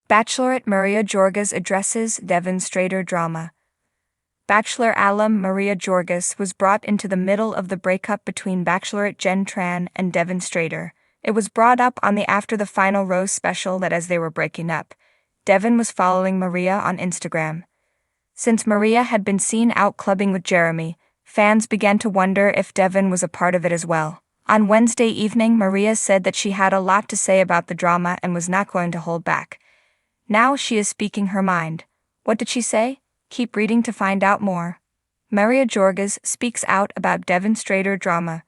Bachelorette Maria Georgas addresses Devin Strader drama. Bachelor alum Maria Georgas was brought into the middle of the breakup between Bachelorette Jen Tran and Devin Strader. It was brought up on the After the Final Rose special that as they were breaking up, Devin was following Maria on Instagram. Since Maria had been seen out clubbing with Jeremy, fans began to wonder if Devin was a part of it as well. On Wednesday evening, Maria said that she had a lot to say about the drama and was not going to hold back. Now she is speaking her mind. What did she say? Keep reading to find out more. Maria Georgas speaks out about Devin Strader drama.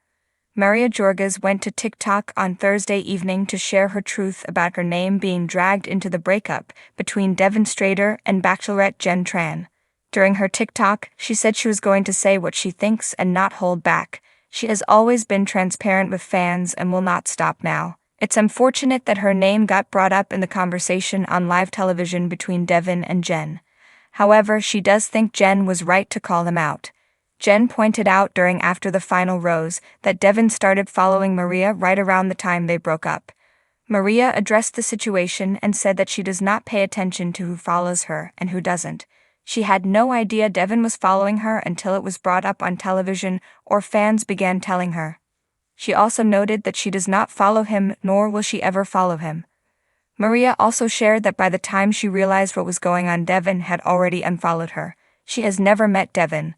Maria Georgas went to TikTok on Thursday evening to share her truth about her name being dragged into the breakup between Devin Strader and Bachelorette Jen Tran. During her TikTok, she said she was going to say what she thinks and not hold back. She has always been transparent with fans and will not stop now. It's unfortunate that her name got brought up in the conversation on live television between Devin and Jen. However, she does think Jen was right to call them out. Jen pointed out during After the Final Rose that Devin started following Maria right around the time they broke up. Maria addressed the situation and said that she does not pay attention to who follows her and who doesn't. She had no idea Devin was following her until it was brought up on television or fans began telling her. She also noted that she does not follow him nor will she ever follow him. Maria also shared that by the time she realized what was going on, Devin had already unfollowed her. She has never met Devin.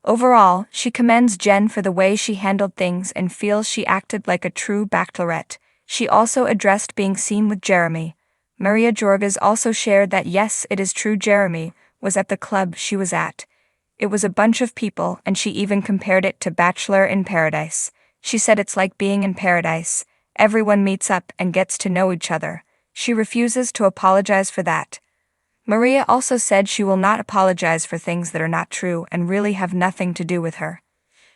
Overall, she commends Jen for the way she handled things and feels she acted like a true bachelorette. She also addressed being seen with Jeremy. Maria Georgas also shared that yes, it is true Jeremy was at the club she was at. It was a bunch of people and she even compared it to Bachelor in Paradise. She said it's like being in paradise. Everyone meets up and gets to know each other. She refuses to apologize for that. Maria also said she will not apologize for things that are not true and really have nothing to do with her.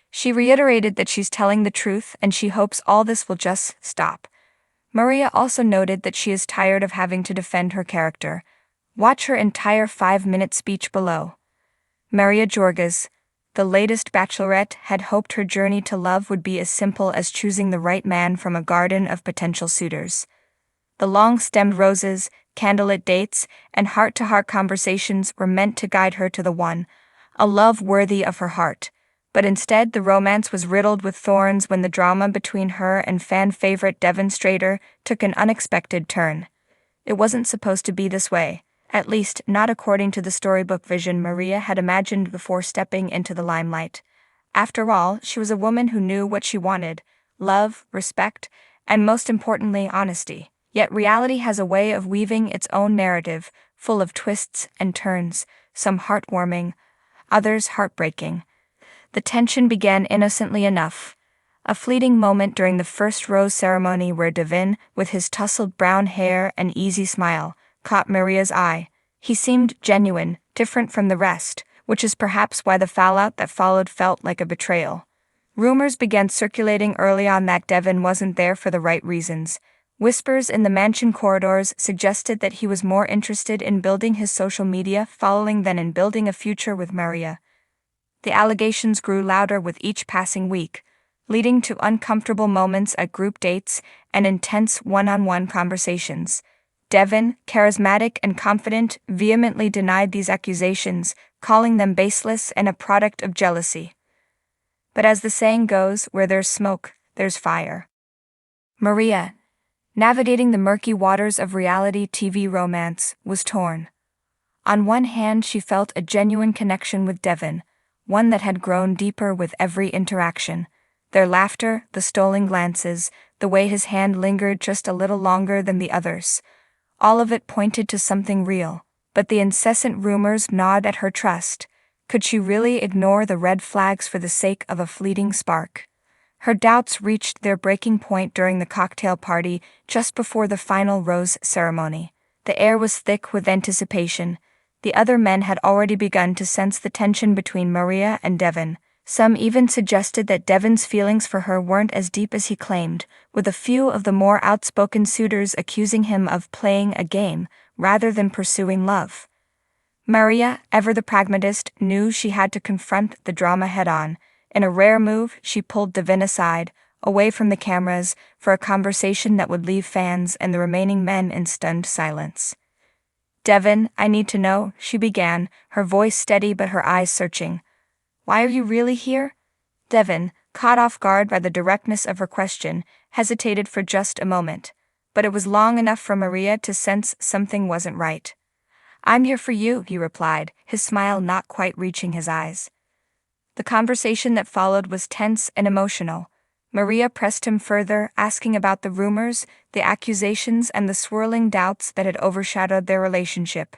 She reiterated that she's telling the truth and she hopes all this will just stop. Maria also noted that she is tired of having to defend her character. Watch her entire 5-minute speech below. Maria Georgas, the latest bachelorette, had hoped her journey to love would be as simple as choosing the right man from a garden of potential suitors. The long-stemmed roses, candlelit dates, and heart-to-heart conversations were meant to guide her to the one, a love worthy of her heart. But instead, the romance was riddled with thorns when the drama between her and fan favorite Devin Strader took an unexpected turn. It wasn't supposed to be this way. At least, not according to the storybook vision Maria had imagined before stepping into the limelight. After all, she was a woman who knew what she wanted: love, respect, and most importantly, honesty. Yet reality has a way of weaving its own narrative, full of twists and turns, some heartwarming, others heartbreaking. The tension began innocently enough. A fleeting moment during the first rose ceremony where Devin, with his tousled brown hair and easy smile, caught Maria's eye. He seemed genuine, different from the rest, which is perhaps why the fallout that followed felt like a betrayal. Rumors began circulating early on that Devin wasn't there for the right reasons. Whispers in the mansion corridors suggested that he was more interested in building his social media following than in building a future with Maria. The allegations grew louder with each passing week, leading to uncomfortable moments at group dates and intense one-on-one conversations. Devin, charismatic and confident, vehemently denied these accusations, calling them baseless and a product of jealousy. But as the saying goes, where there's smoke, there's fire. Maria, navigating the murky waters of reality TV romance, was torn. On one hand, she felt a genuine connection with Devin, one that had grown deeper with every interaction. Their laughter, the stolen glances, the way his hand lingered just a little longer than the others. All of it pointed to something real, but the incessant rumors gnawed at her trust. Could she really ignore the red flags for the sake of a fleeting spark? Her doubts reached their breaking point during the cocktail party just before the final rose ceremony. The air was thick with anticipation. The other men had already begun to sense the tension between Maria and Devin. Some even suggested that Devin's feelings for her weren't as deep as he claimed, with a few of the more outspoken suitors accusing him of playing a game rather than pursuing love. Maria, ever the pragmatist, knew she had to confront the drama head-on. In a rare move, she pulled Devin aside, away from the cameras, for a conversation that would leave fans and the remaining men in stunned silence. Devin, I need to know, she began, her voice steady but her eyes searching. Why are you really here? Devin, caught off guard by the directness of her question, hesitated for just a moment. But it was long enough for Maria to sense something wasn't right. I'm here for you, he replied, his smile not quite reaching his eyes. The conversation that followed was tense and emotional. Maria pressed him further, asking about the rumors, the accusations, and the swirling doubts that had overshadowed their relationship.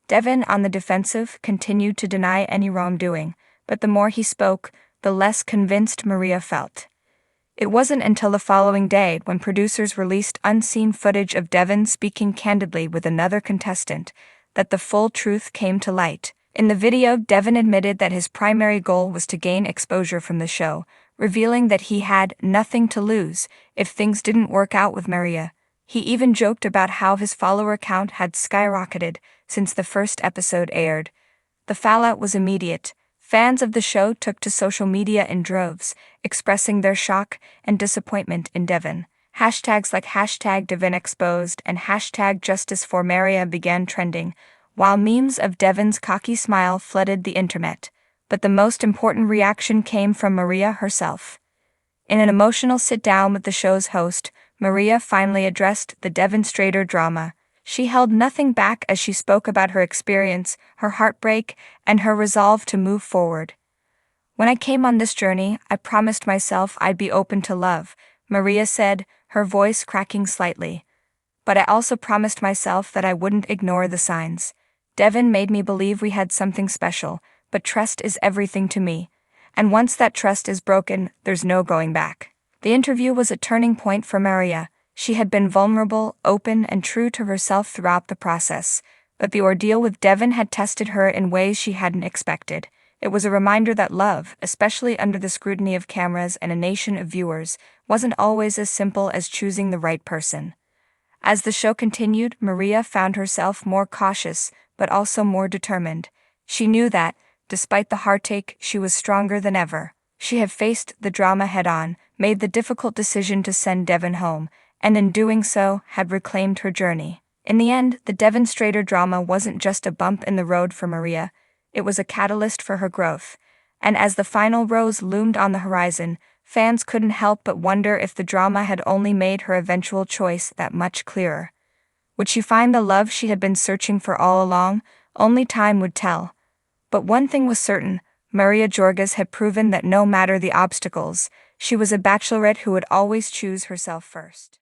Devin, on the defensive, continued to deny any wrongdoing, but the more he spoke, the less convinced Maria felt. It wasn't until the following day, when producers released unseen footage of Devin speaking candidly with another contestant, that the full truth came to light. In the video, Devin admitted that his primary goal was to gain exposure from the show, revealing that he had nothing to lose if things didn't work out with Maria. He even joked about how his follower count had skyrocketed since the first episode aired. The fallout was immediate. Fans of the show took to social media in droves, expressing their shock and disappointment in Devin. Hashtags like #DevinExposed and #JusticeForMaria began trending, while memes of Devin's cocky smile flooded the internet. But the most important reaction came from Maria herself. In an emotional sit-down with the show's host, Maria finally addressed the Devin Strader drama. She held nothing back as she spoke about her experience, her heartbreak, and her resolve to move forward. When I came on this journey, I promised myself I'd be open to love, Maria said, her voice cracking slightly. But I also promised myself that I wouldn't ignore the signs. Devin made me believe we had something special, but trust is everything to me. And once that trust is broken, there's no going back. The interview was a turning point for Maria. She had been vulnerable, open, and true to herself throughout the process, but the ordeal with Devin had tested her in ways she hadn't expected. It was a reminder that love, especially under the scrutiny of cameras and a nation of viewers, wasn't always as simple as choosing the right person. As the show continued, Maria found herself more cautious, but also more determined. She knew that, despite the heartache, she was stronger than ever. She had faced the drama head-on, made the difficult decision to send Devin home, and in doing so, had reclaimed her journey. In the end, the Devin Strader drama wasn't just a bump in the road for Maria, it was a catalyst for her growth. And as the final rose loomed on the horizon, fans couldn't help but wonder if the drama had only made her eventual choice that much clearer. Would she find the love she had been searching for all along? Only time would tell. But one thing was certain, Maria Georgas had proven that no matter the obstacles, she was a bachelorette who would always choose herself first.